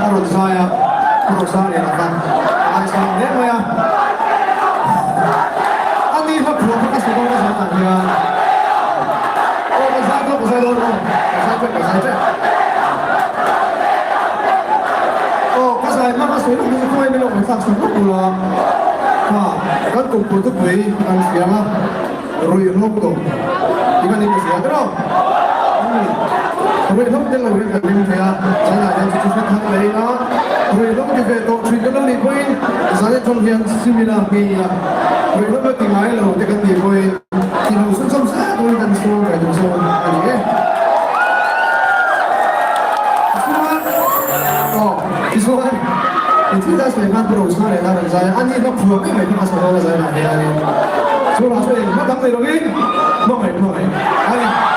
arvoisa Kurosaaria Aisan Nervoja. Anni ihan puhutaan koulusataan ja kasai mama suy nghĩ quay bên lòng sang xuống lúc là các cùng của tôi với anh xia mà rồi lúc đó thì anh đi xia đó rồi lúc đến là người ta mình thấy trái lại đang chịu sự thắng lợi đó rồi lúc thì về tổ chức cái đó đi quay sáng nay trong hiện similar vì rồi lúc đó thì máy là cái gì quay thì nó cũng không sát tôi đang xuống cái đường xuống anh ấy Visual, itu dah selepas berusaha dengan saya, ani nak buat ni mereka masuk dalam saya nak ni. So langsung ni, macam ni lagi, mau, ani.